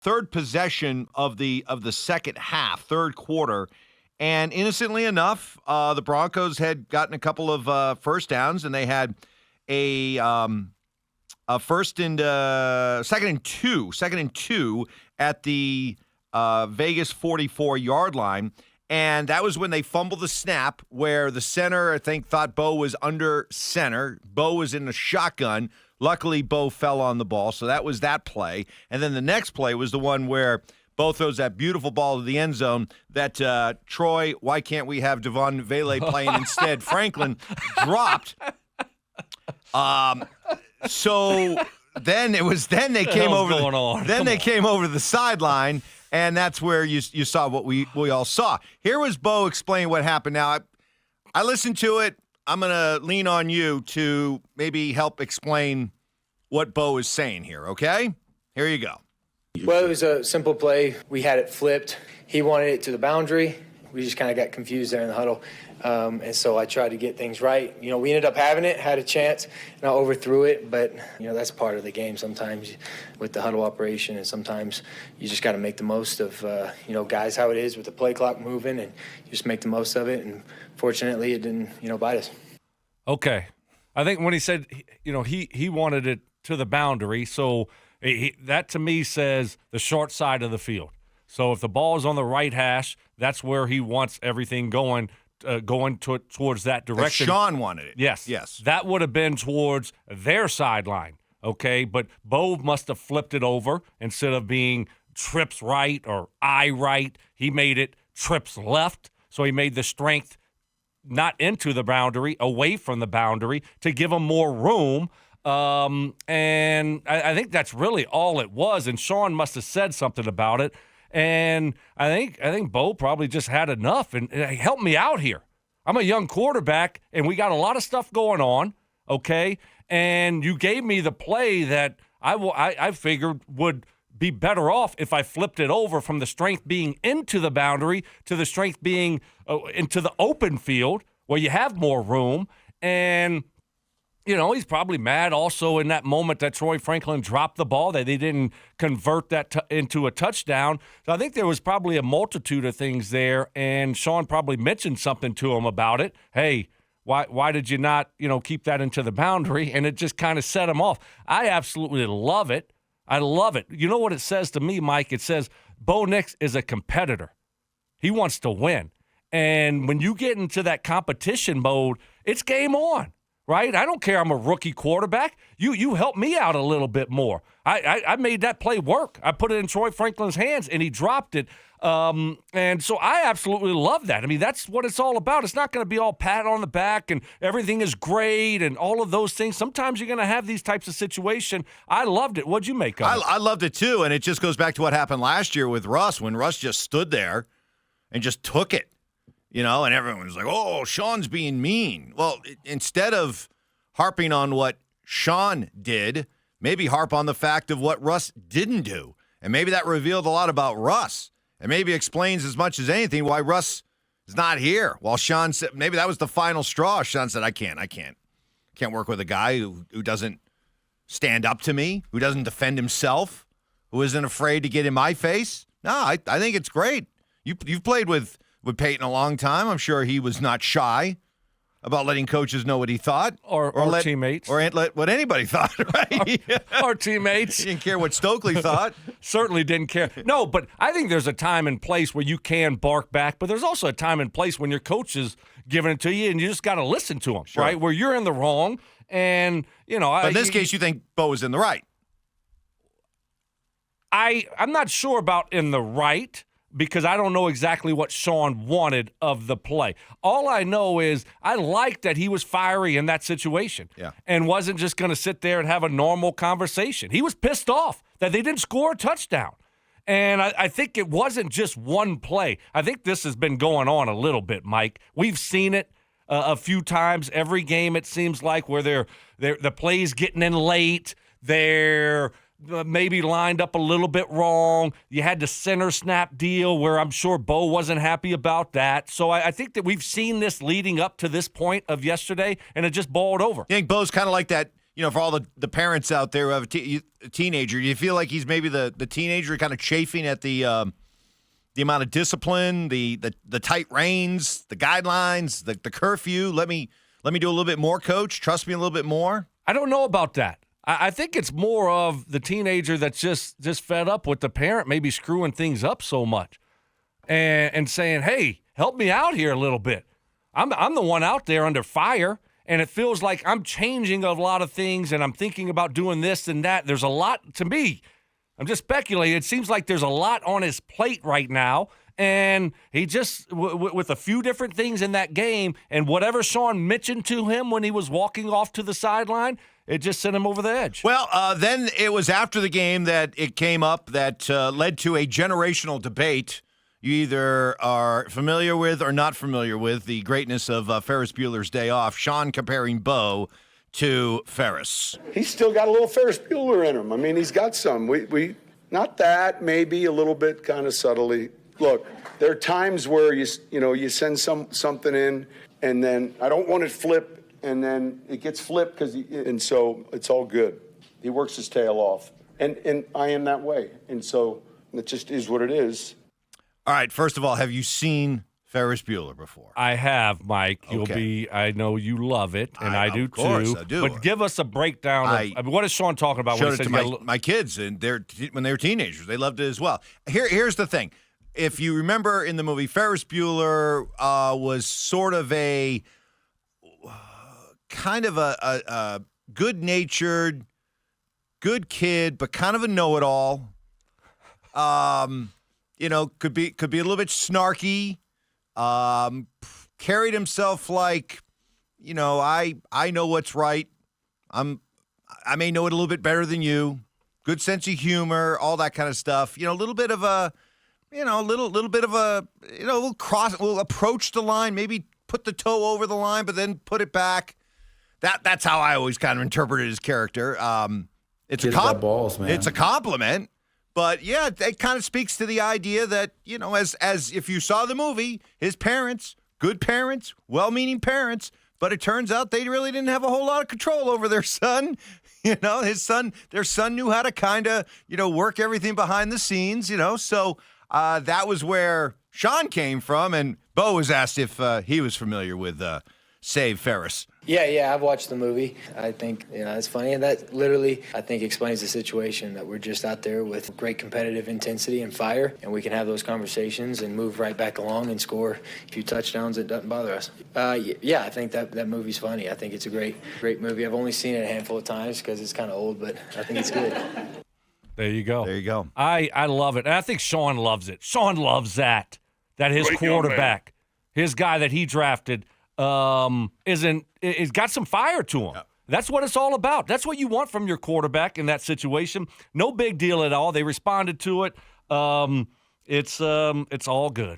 third possession of the second half, third quarter. And innocently enough, the Broncos had gotten a couple of first downs, and they had a second and two at the Vegas 44-yard line. And that was when they fumbled the snap where the center, I think, thought Bo was under center. Bo was in the shotgun. Luckily, Bo fell on the ball, so that was that play. And then the next play was the one where Bo throws that beautiful ball to the end zone that Troy, why can't we have Devon Vele playing instead? Franklin dropped. So then they came over. They came over to the sideline. And that's where you saw what we all saw. Here was Bo explaining what happened. Now, I listened to it. I'm going to lean on you to maybe help explain what Bo is saying here, okay? Here you go. Well, it was a simple play. We had it flipped. He wanted it to the boundary. We just kind of got confused there in the huddle. And so I tried to get things right. We ended up having it, had a chance, and I overthrew it. But, that's part of the game sometimes with the huddle operation. And sometimes you just got to make the most of, guys, how it is with the play clock moving, and you just make the most of it. And fortunately, it didn't, bite us. Okay. I think when he said, he wanted it to the boundary, so that to me says the short side of the field. So if the ball is on the right hash, that's where he wants everything going towards that direction. Sean wanted it. Yes. That would have been towards their sideline, okay? But Bo must have flipped it over instead of being trips right or eye right. He made it trips left, so he made the strength not into the boundary, away from the boundary to give him more room. And I think that's really all it was, and Sean must have said something about it. And I think Bo probably just had enough and help me out here. I'm a young quarterback, and we got a lot of stuff going on, okay? And you gave me the play that I figured would be better off if I flipped it over from the strength being into the boundary to the strength being into the open field where you have more room. And he's probably mad also in that moment that Troy Franklin dropped the ball, that they didn't convert that into a touchdown. So I think there was probably a multitude of things there, and Sean probably mentioned something to him about it. Hey, why did you not, keep that into the boundary? And it just kind of set him off. I absolutely love it. I love it. You know what it says to me, Mike? It says Bo Nix is a competitor. He wants to win. And when you get into that competition mode, it's game on. Right? I don't care I'm a rookie quarterback. You help me out a little bit more. I made that play work. I put it in Troy Franklin's hands, and he dropped it. And so I absolutely love that. I mean, that's what it's all about. It's not going to be all pat on the back and everything is great and all of those things. Sometimes you're going to have these types of situations. I loved it. What'd you make of it? I loved it too, and it just goes back to what happened last year with Russ when Russ just stood there and just took it. And everyone was like, oh, Sean's being mean. Well, instead of harping on what Sean did, maybe harp on the fact of what Russ didn't do. And maybe that revealed a lot about Russ. And maybe explains as much as anything why Russ is not here. While Sean said, maybe that was the final straw. Sean said, I can't work with a guy who doesn't stand up to me, who doesn't defend himself, who isn't afraid to get in my face. No, I think it's great. You've played with Payton a long time. I'm sure he was not shy about letting coaches know what he thought. Or teammates. Or let what anybody thought, right? Or teammates. He didn't care what Stokley thought. Certainly didn't care. No, but I think there's a time and place where you can bark back, but there's also a time and place when your coach is giving it to you, and you just got to listen to him, right? Where you're in the wrong, and, But in this case, you think Bo was in the right. I'm not sure about in the right, because I don't know exactly what Sean wanted of the play. All I know is I liked that he was fiery in that situation and wasn't just going to sit there and have a normal conversation. He was pissed off that they didn't score a touchdown. And I think it wasn't just one play. I think this has been going on a little bit, Mike. We've seen it a few times. Every game, it seems like, where the play's getting in late. They're maybe lined up a little bit wrong. You had the center snap deal where I'm sure Bo wasn't happy about that. So I think that we've seen this leading up to this point of yesterday, and it just balled over. You think Bo's kind of like that for all the parents out there who have a teenager, do you feel like he's maybe the teenager kind of chafing at the amount of discipline, the tight reins, the guidelines, the curfew? Let me do a little bit more, coach. Trust me a little bit more. I don't know about that. I think it's more of the teenager that's just fed up with the parent maybe screwing things up so much and saying, hey, help me out here a little bit. I'm the one out there under fire, and it feels like I'm changing a lot of things, and I'm thinking about doing this and that. There's a lot to me. I'm just speculating. It seems like there's a lot on his plate right now, and he just, with a few different things in that game, and whatever Sean mentioned to him when he was walking off to the sideline, it just sent him over the edge. Well, then it was after the game that it came up that led to a generational debate. You either are familiar with or not familiar with the greatness of Ferris Bueller's Day Off. Sean comparing Bo to Ferris. He's still got a little Ferris Bueller in him. I mean, he's got some. We not that, maybe a little bit kind of subtly. Look, there are times where you send something in, and then I don't want it flipped, and then it gets flipped and so it's all good. He works his tail off, and I am that way, and so it just is what it is. All right, first of all, have you seen Ferris Bueller before? I have, Mike. Okay. I know you love it, and I do of course, too. I do. But give us a breakdown of what is Sean talking about? Showed it to my kids, and when they were teenagers. They loved it as well. Here's the thing. If you remember in the movie, Ferris Bueller was sort of a kind of a good-natured, good kid, but kind of a know-it-all. Could be a little bit snarky. Carried himself like, I know what's right. I may know it a little bit better than you. Good sense of humor, all that kind of stuff. A little bit of a, little bit of a, we'll approach the line, maybe put the toe over the line, but then put it back. That's how I always kind of interpreted his character. It's a compliment. But, yeah, it kind of speaks to the idea that, as if you saw the movie, his parents, good parents, well-meaning parents, but it turns out they really didn't have a whole lot of control over their son. Their son knew how to kind of, work everything behind the scenes, So that was where Sean came from, and Bo was asked if he was familiar with Save Ferris. Yeah, I've watched the movie. I think, it's funny. And that literally, I think, explains the situation that we're just out there with great competitive intensity and fire, and we can have those conversations and move right back along and score a few touchdowns. It doesn't bother us. I think that movie's funny. I think it's a great movie. I've only seen it a handful of times because it's kind of old, but I think it's good. There you go. I love it. And I think Sean loves it. Sean loves that his quarterback, his guy that he drafted, is got some fire to him. Yep. That's what it's all about. That's what you want from your quarterback in that situation. No big deal at all. They responded to it. It's all good.